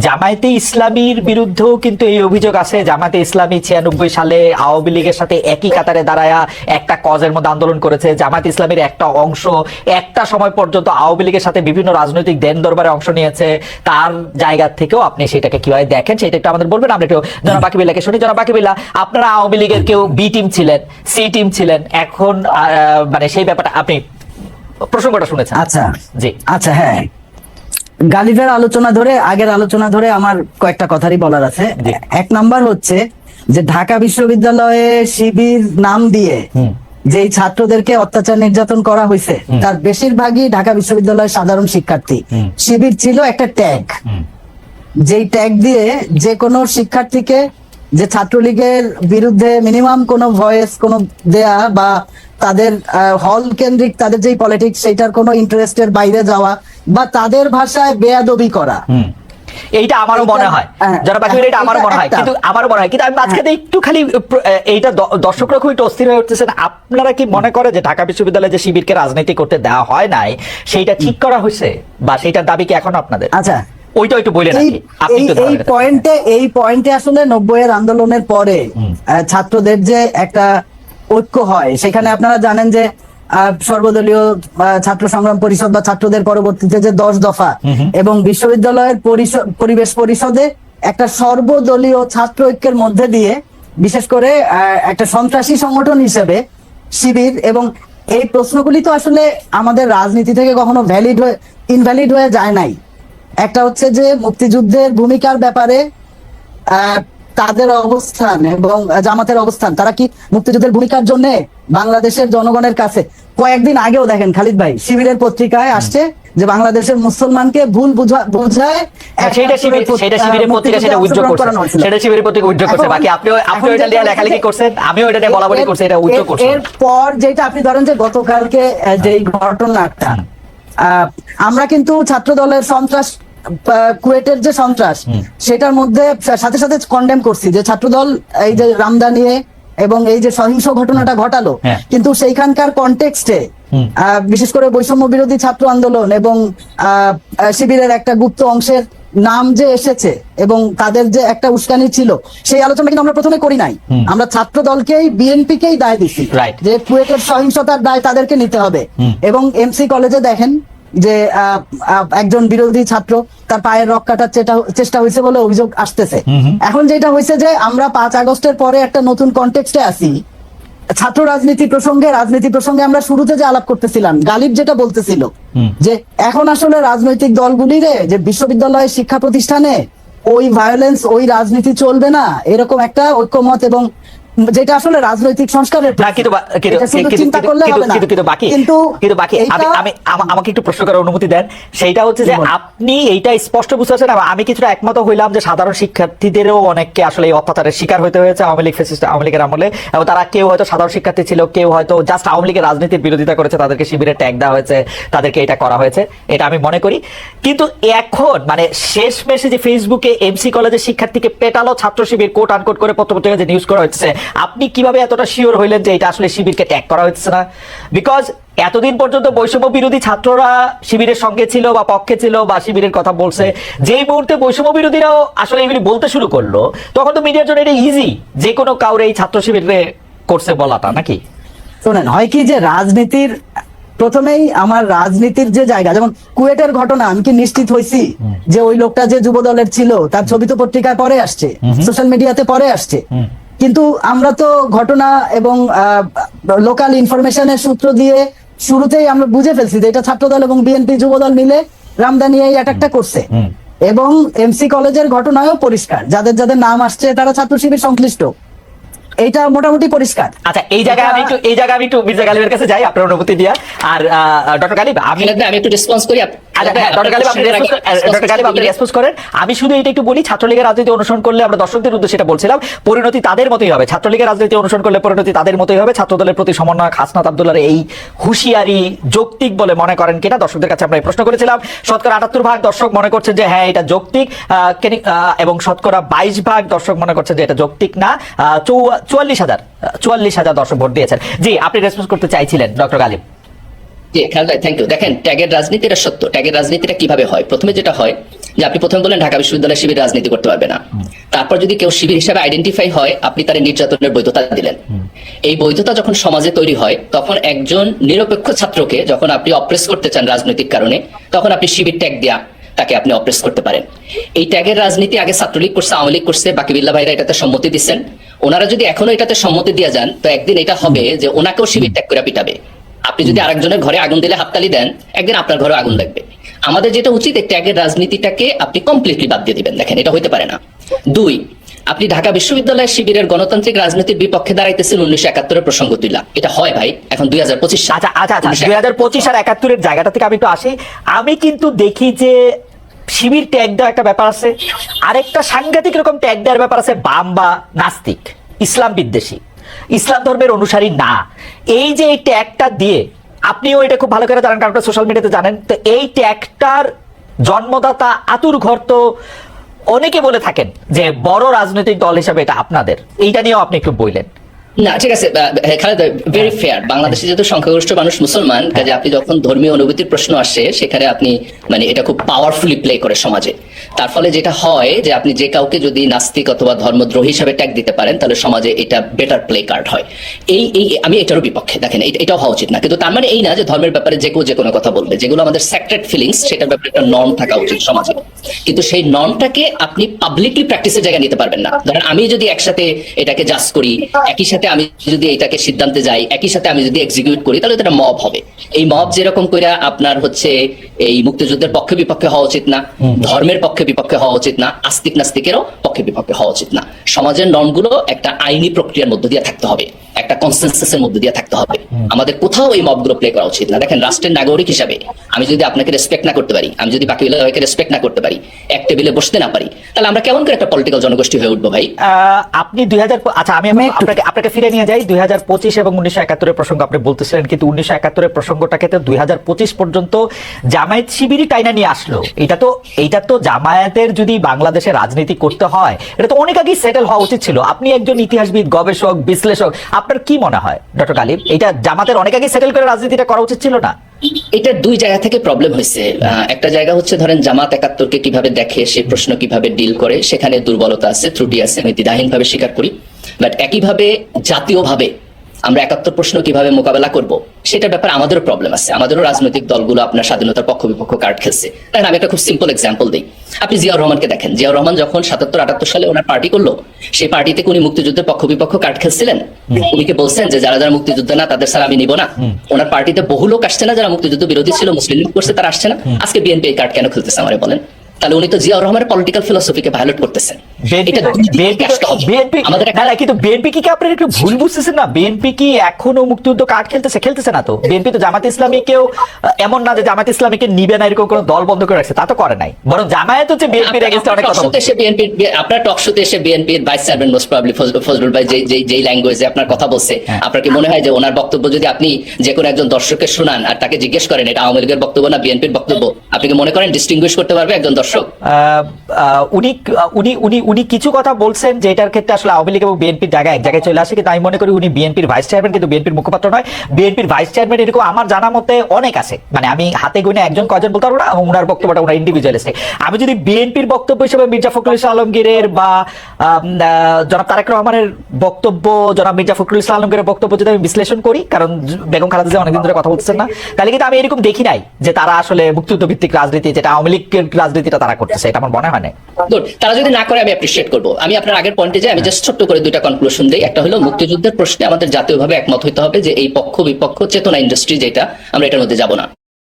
জামায়াতে ইসলামীর বিরুদ্ধেও কিন্তু এই অভিযোগ আছে। জামায়াতে ইসলামী 96 সালে আওয়ামী লীগের সাথে একই কাতারে দাঁড়ায়া একটা কজের মধ্যে আন্দোলন করেছে। জামায়াতে ইসলামীর একটা অংশ একটা সময় পর্যন্ত আওয়ামী লীগের সাথে বিভিন্ন রাজনৈতিক দেন দরবারে অংশ নিয়েছে। তার জায়গা থেকেও আপনি সেটাকে কিভাবে দেখেন সেটা একটু আমাদের বলবেন। আমরা একটু জনাব বাকি বিল্লাহকে শুনি। জনাব বাকি বিল্লাহ, আপনারা আওয়ামী লীগের কেউ বি টিম ছিলেন, সি টিম ছিলেন, এখন মানে সেই ব্যাপারটা আপনি প্রসঙ্গটা শুনেছেন? আচ্ছা জি আচ্ছা, হ্যাঁ, গালিবের আগের আলোচনা ধরে আমার কয়েকটা কথারই বলার আছে। এক নাম্বার হচ্ছে যে ঢাকা বিশ্ববিদ্যালয়ে শিবির নাম দিয়ে যেই ছাত্রদেরকে অত্যাচার নির্যাতন করা হয়েছে তার বেশিরভাগই ঢাকা বিশ্ববিদ্যালয়ের সাধারণ শিক্ষার্থী। শিবির ছিল একটা ট্যাগ, যেই ট্যাগ দিয়ে যে কোনো শিক্ষার্থীকে যে ছাত্রলীগের বিরুদ্ধে মিনিমাম কোনো ভয়েস কোনো দেয়া বা তাদের হল কেন্দ্রিক তাদের যেই পলিটিক্স সেইটার কোনো ইন্টারেস্টের বাইরে যাওয়া বা তাদের ভাষায় বেয়াদবি করা, এইটা আমারও মনে হয়। যারা বাকি এটা আমারও মনে হয়, কিন্তু আমারও মনে হয়, কিন্তু আমি মাঝখানে একটু খালি এইটা দর্শকরা খুব একটু অস্থির হয়ে উঠতেছেন। আপনারা কি মনে করে যে ঢাকা বিশ্ববিদ্যালয়ে যে শিবিরকে রাজনীতি করতে দেওয়া হয় নাই সেইটা ঠিক করা হয়েছে বা সেইটার দাবি কি এখন আপনাদের? আচ্ছা, ওইটা একটু বলেন। এই পয়েন্টে আসলে 90-এর আন্দোলনের পরে ছাত্রদের যে একটা ঐক্য হয়, সেখানে আপনারা জানেন যে সর্বদলীয় ছাত্র সংগ্রাম পরিষদ বা ছাত্রদের পরবর্তীতে যে 10 দফা এবং বিশ্ববিদ্যালয়ের পরিবেশ পরিষদে একটা সর্বদলীয় ছাত্র ঐক্যের মধ্যে দিয়ে বিশেষ করে একটা সন্ত্রাসী সংগঠন হিসেবে শিবির, এবং এই প্রশ্নগুলি তো আসলে আমাদের রাজনীতি থেকে কখনো ইনভ্যালিড হয়ে যায় নাই। একটা হচ্ছে যে মুক্তিযুদ্ধের ভূমিকার ব্যাপারে তাদের অবস্থান এবং জামাতের অবস্থান, তারা কি মুক্তিযুদ্ধের ভূমিকার জন্য বাংলাদেশের জনগণের কাছে কয়েকদিন আগেও দেখেন খালিদ ভাই শিবিরের পত্রিকায় আসছে যে বাংলাদেশের মুসলমানকে ভুল বুঝায় শিবিরের পত্রিকা সেটা উদ্যোগ করছে, সেটা শিবিরের পত্রিকা উদ্যোগ করছে। বাকি আপনিও এটা নিয়ে লেখালেখি করছেন, আমিও এটা নিয়ে বলাবলি করছি, এটা উদ্যোগ করছে। এরপর যেটা আপনি ধরেন যে গতকালকে যেই ঘটনাটা, আমরা কিন্তু ছাত্র দলের সন্ত্রাস কুয়েটের যে সন্ত্রাস সেটার মধ্যে সাথে সাথে কন্ডেম করছি যে ছাত্রদল এই যে রামদা নিয়ে এবং এই যে সহিংস ঘটনাটা ঘটালো, কিন্তু সেইখানকার কনটেক্সটে বিশেষ করে বৈষম্য বিরোধী ছাত্র আন্দোলন এবং শিবিরের একটা গুপ্ত অংশের নাম যে এসেছে এবং তাদের যে একটা উস্কানি ছিল, সেই আলোচনা কিন্তু আমরা প্রথমে করি নাই। আমরা ছাত্র দলকেই বিএনপিকেই দায় দিচ্ছি যে কুয়েটের সহিংসতার দায় তাদেরকে নিতে হবে। এবং এমসি কলেজে দেখেন যে একজন বিরোধী ছাত্র তার পায়ের রক কাটার চেষ্টা হয়েছে বলে অভিযোগ আসতেছে। এখন যেটা হয়েছে যে আমরা 5 আগস্টের পরে একটা নতুন কনটেক্সটে আছি। ছাত্র রাজনীতি প্রসঙ্গে আমরা শুরুতে যে আলাপ করতেছিলাম, গালিব যেটা বলতেছিল যে এখন আসলে রাজনৈতিক দলগুলিরে যে বিশ্ববিদ্যালয় শিক্ষা প্রতিষ্ঠানে ওই ভায়োলেন্স ওই রাজনীতি চলবে না, এরকম একটা ঐক্যমত, এবং যেটা আসলে রাজনৈতিক সংস্কারের আমাকে একটু প্রশ্ন করার অনুমতি দেন। সেইটা হচ্ছে যে আপনি এইটা স্পষ্ট বুঝতেছেন, আমি কিছুটা একমত হইলাম যে সাধারণ শিক্ষার্থীদেরও অনেককে আসলে এই অত্যাচারের শিকার হতে হয়েছে আওয়ামী লীগের আমলে, এবং তারা কেউ হয়তো সাধারণ শিক্ষার্থী ছিল, কেউ হয়তো জাস্ট আওয়ামী লীগের রাজনীতির বিরোধিতা করেছে, তাদেরকে শিবিরে ট্যাগ দেওয়া হয়েছে, তাদেরকে এটা করা হয়েছে, এটা আমি মনে করি। কিন্তু এখন মানে শেষ মেশে যে ফেসবুকে এমসি কলেজের শিক্ষার্থীকে পেটালো ছাত্র শিবির কোট আনকোট করে পত্রপত্রিকায় যে নিউজ করা হচ্ছে, আপনি কিভাবে এতটা শিওর হইলেন যে এটা আসলে শিবিরকে ট্যাগ করা হচ্ছে না? বিকজ এতদিন পর্যন্ত বৈষম্য বিরোধী ছাত্ররা শিবিরের সঙ্গে ছিল বা পক্ষে ছিল বা শিবিরের কথা বলছে, যেই মুহূর্তে বৈষম্য বিরোধীরাও আসলে এগুলি বলতে শুরু করলো, তখন তো মিডিয়ার জন্য এটা ইজি যে কোনো কাউরে এই ছাত্র শিবিরে করছে বলাটা, নাকি? শোনেন, হয় কি যে রাজনীতির প্রথমেই আমার রাজনীতির যে জায়গা, যেমন কুয়েটের ঘটনা, আমি কি নিশ্চিত হয়েছি যে ওই লোকটা যে যুব দলের ছিল তার ছবি তো পত্রিকায় পরে আসছে, সোশ্যাল মিডিয়াতে পরে আসছে, কিন্তু আমরা তো ঘটনা এবং লোকাল ইনফরমেশনের সূত্র দিয়ে শুরুতেই আমরা বুঝে ফেলছি যে এটা ছাত্রদল এবং বিএনপি যুবদল মিলে রামদা নিয়ে এই অ্যাটাকটা করছে। এবং এমসি কলেজের ঘটনায়ও পরিষ্কার, যাদের নাম আসছে তারা ছাত্র শিবির সংশ্লিষ্ট, এইটা মোটামুটি পরিষ্কার। আচ্ছা, এই জায়গায় আমি একটু মির্জা গালিবের কাছে যাই আপনার অনুমতি দিয়া। আর ডক্টর গালিব, আমি একটু রেসপন্স করি। আমি শুধু এটা একটু বলি, ছাত্রলীগের রাজনীতি অনুসরণ করলে, আমরা দর্শকদের উদ্দেশ্যে সেটা বলছিলাম, পরিণতি তাদের মতোই হবে। ছাত্রলীগের রাজনীতি অনুসরণ করলে পরিণতি তাদের মতোই হবে। ছাত্রদলের প্রতি সমন্বয়ক হাসনাত আব্দুল্লাহর এই হুঁশিয়ারি যৌক্তিক বলে মনে করেন কিনা দর্শকদের কাছে আমরা প্রশ্ন করেছিলাম। শতকরা 78% দর্শক মনে করছে যে হ্যাঁ এটা যৌক্তিক, এবং শতকরা 22% দর্শক মনে করছে যে এটা যৌক্তিক না। 44,000 দর্শক ভোট দিয়েছেন। জি, আপনি রেসপন্স করতে চাইছিলেন ডক্টর গালিব। জি, থ্যাংক ইউ। দেখেন, ট্যাগের রাজনীতিটা সত্য। ট্যাগের রাজনীতিটা কিভাবে হয়? প্রথমে যেটা হয় যে আপনি প্রথমে বলেন ঢাকা বিশ্ববিদ্যালয় শিবির রাজনীতি করতে পারবে না, তারপর যদি কেউ শিবির হিসাবে আইডেন্টিফাই হয় আপনি তার নির্যাতনের বৈধতা দিলেন। এই বৈধতা যখন সমাজে তৈরি হয় তখন একজন নিরপেক্ষ ছাত্রকে যখন আপনি অপ্রেস করতে চান রাজনৈতিক কারণে, তখন আপনি শিবির ট্যাগ দেয়া তাকে আপনি অপ্রেস করতে পারেন। এই ট্যাগের রাজনীতি আগে ছাত্রলীগ করছে, আওয়ামী লীগ করছে, বাকি বিল্লাহ ভাইরা এটাতে সম্মতি দিচ্ছেন। ওনারা যদি এখনো এটাতে সম্মতি দিয়ে যান তো একদিন এটা হবে যে ওনাকেও শিবির ট্যাগ করে পিটাবে। আপনি যদি আরেকজনের ঘরে আগুন দিলে হাততালি দেন, একদিন আপনার ঘরে আগুন লাগবে। আমাদের যেটা উচিত এই ট্যাগের রাজনীতিটাকে আপনি কমপ্লিটলি বাদ দিয়ে দিবেন। দেখেন এটা হইতে পারে না। 2, আপনি ঢাকা বিশ্ববিদ্যালয় শিবিরের গণতান্ত্রিক রাজনীতির বিপক্ষে দাঁড়াইতেছেন 1971-এর প্রসঙ্গ তুইলা। এটা হয় ভাই, এখন 2025 সাল। আচ্ছা 2025 আর 71-এর জায়গাটা থেকে আমি একটু আসি। আমি কিন্তু দেখি যে শিবির ট্যাগ দেওয়া একটা ব্যাপার আছে, আরেকটা সাংঘাতিক রকম ট্যাগ দেওয়ার ব্যাপার আছে বাম বা নাস্তিক, ইসলাম বিদ্বেষী, ইসলাম ধর্মের অনুসারী না। এই যে এই ট্যাগটা দিয়ে আপনিও এটা খুব ভালো করে জানেন কারণ সোশ্যাল মিডিয়াতে জানেন, তো এই ট্যাগটার জন্মদাতা আতুর ঘর তো অনেকে বলে থাকেন যে বড় রাজনৈতিক দল হিসাবে এটা আপনাদের, এইটা নিয়েও আপনি একটু বললেন। না ঠিক আছে খালেদ, ভেরি ফেয়ার। বাংলাদেশে যেহেতু সংখ্যাগরিষ্ঠ মানুষ মুসলমান, কাজে আপনি যখন ধর্মীয় অনুভূতির প্রশ্ন আসে সেখানে আপনি মানে এটা খুব পাওয়ারফুলি প্লে করে সমাজে। তার ফলে যেটা হয় যে আপনি যে কাউকে যদি নাস্তিক অথবা ধর্মদ্রোহী হিসাবে ট্যাগ দিতে পারেন তাহলে সমাজে এটা বেটার প্লে কার্ড হয়। এই আমি এটারও বিপক্ষে, দেখেন এটাও হওয়া উচিত না। কিন্তু তার মানে এই না যে ধর্মের ব্যাপারে যে কেউ যে কোনো কথা বলবে। যেগুলো আমাদের সেক্রেট ফিলিংস সেটার ব্যাপারে একটা নর্ম থাকা উচিত সমাজে, কিন্তু সেই নর্মটাকে আপনি পাবলিকলি প্র্যাকটিসের জায়গায় নিতে পারবেন না। ধরেন আমি যদি একসাথে এটাকে জাজ করি, একই সাথে আমি যদি এটাকে সিদ্ধান্তে যাই, একই সাথে আমি যদি এক্সিকিউট করি, তাহলে এটা মব হবে। এই মব যেরকম করে আপনার হচ্ছে এই মুক্তিযুদ্ধের পক্ষে বিপক্ষে হওয়া উচিত না, ধর্মের পক্ষে বিপক্ষে হওয়া উচিত না, আস্তিক নাস্তিকেরও পক্ষে বিপক্ষে হওয়া উচিত না। সমাজের নর্মগুলো একটা আইনি প্রক্রিয়ার মধ্য দিয়ে থাকতে হবে, একটা কনসেনসাসের মধ্য দিয়ে থাকতে হবে। আমাদের কোথাও এই মবগুলো প্লে করা উচিত না। দেখেন রাষ্ট্রের নাগরিক হিসাবে আমি যদি আপনাকে রেসপেক্ট না করতে পারি, আমি যদি বাকি বিলকে রেসপেক্ট না করতে পারি, এক টেবিলে বসতে না পারি, তাহলে আমরা কেমন করে একটা পলিটিক্যাল জনগোষ্ঠী হয়ে উঠবো ভাই? আপনি 2000, আচ্ছা আমি আপনাকে ফিরে নিয়ে যাই 2025 এবং 1971-এর প্রসঙ্গ আপনি বলতেছিলেন, কিন্তু 1971-এর প্রসঙ্গটাকে তো 2025 পর্যন্ত জামায়াত শিবিরই টাইনা নিয়ে আসলো। এইটা তো জামায়াতের যদি বাংলাদেশে রাজনীতি করতে হয় এটা তো অনেক আগেই সেটেল হওয়া উচিত ছিল। আপনি একজন ইতিহাসবিদ, গবেষক, বিশ্লেষক, আপনার কি মনে হয় ডক্টর গালিব, এটা জামাতের অনেক আগেই সেটেল করে রাজনীতিটা করা উচিত ছিল না? এটা 2 জায়গা থেকে প্রবলেম হয়েছে। একটা জায়গা হচ্ছে ধরেন জামাত 71-কে কিভাবে দেখে, সেই প্রশ্ন কিভাবে ডিল করে, সেখানে দুর্বলতা আছে, ত্রুটি আছে, আমি দ্বিধাহীন ভাবে স্বীকার করি। বাট একইভাবে জাতীয়ভাবে আমরা 71 প্রশ্ন কিভাবে মোকাবেলা করব সেটার ব্যাপারে আমাদেরও প্রবলেম আছে। আমাদেরও রাজনৈতিক দলগুলো আপনার স্বাধীনতার পক্ষ বিপক্ষ কার্ড খেলছে। তাই আমি একটা খুব সিম্পল এক্সাম্পল দিই। আপনি জিয়াউর রহমানকে দেখেন, জিয়াউর রহমান যখন 77-78 সালে ওনার পার্টি করলো, সেই পার্টিতে উনি মুক্তিযুদ্ধের পক্ষ বিপক্ষ কার্ড খেলছিলেন। উনি কি বলছেন যে যারা যারা মুক্তিযুদ্ধ না তাদের ছাড়া আমি নিব না? ওনার পার্টিতে বহু লোক আসছে না যারা মুক্তিযুদ্ধ বিরোধী ছিল, মুসলিম লীগ করছে, তারা আসছে না। আজকে বিএনপি এই কার্ড কেন খেলতেছে আমারে বলেন? তাহলে উনি তো জিয়াউর রহমানের পলিটিক্যাল ফিলোসফিকে ভায়োলেট করতেছেন। বিএনপি কি আপনার একটু ভুল বুঝতেছেন না? বিএনপি কি এখনো মুক্তিযুদ্ধ কার্ড খেলতেছে না তো? বিএনপি তো জামাত ইসলামীকেও এমন না যে জামাত ইসলামীকে নিবে না এরকম কোনো দল বন্ধ করে রাখছে, তা তো করে নাই। বরং জামায়াত হচ্ছে বিএনপির এগেইনস্টে অনেক কথা বলছে। আপনার টক শোতে এসে বিএনপির vice chairman most probably Fazlul ভাই যেই ল্যাঙ্গুয়েজে আপনার কথা বলছে, আপনার কি মনে হয় যে ওনার বক্তব্য যদি আপনি যে কোনো একজন দর্শককে শোনান আর তাকে জিজ্ঞেস করেন এটা আওয়ামী লীগের বক্তব্য না বিএনপির বক্তব্য, আপনি কি মনে করেন ডিস্টিংগুইশ করতে পারবে একজন দর্শক? উনি কিছু কথা বলছেন যে এটার ক্ষেত্রে আসলে আওয়ামী লীগ এবং বিএনপির জায়গায় এক জায়গায় চলে আসে, কিন্তু আমি মনে করি উনি বিএনপির ভাইস চেয়ারম্যান, কিন্তু বিএনপির মুখপাত্র নয়। বিএনপির ভাইস চেয়ারম্যান এরকম আমার জানা মতে অনেক আছে, মানে আমি হাতে গুনে একজন কয়জন বলতে পারবো না। ওনার বক্তব্যটা ওনার ইন্ডিভিজুয়ালিস্টিক। আমি যদি বিএনপির বক্তব্য হিসেবে মির্জা ফখরুল ইসলাম আলমগীরের বা জনাব তারেক রহমানের বক্তব্য, জনাব মির্জা ফখরুল ইসলাম আলমগীরের বক্তব্য যদি আমি বিশ্লেষণ করি, কারণ বেগম খালেদা জিয়া অনেকদিন ধরে কথা বলছেন না, তাহলে কিন্তু আমি এরকম দেখি নাই যে তারা আসলে মুক্তিযুদ্ধ ভিত্তিক রাজনীতি, যেটা আওয়ামী লীগের রাজনীতিটা তারা করতেছে, এটা আমার মনে হয় না। তারা যদি না করে আমি অ্যাপ্রিশিয়েট করবো। আমি আপনার আগের পয়েন্টে যাই, আমি জাস্ট ছোট্ট করে 2টা কনক্লুশন দেই। একটা হলো মুক্তিযুদ্ধের প্রশ্নে আমাদের জাতীয়ভাবে একমত হইতে হবে যে এই পক্ষ বিপক্ষ চেতনা ইন্ডাস্ট্রি যেটা, আমরা এটার মধ্যে যাব না।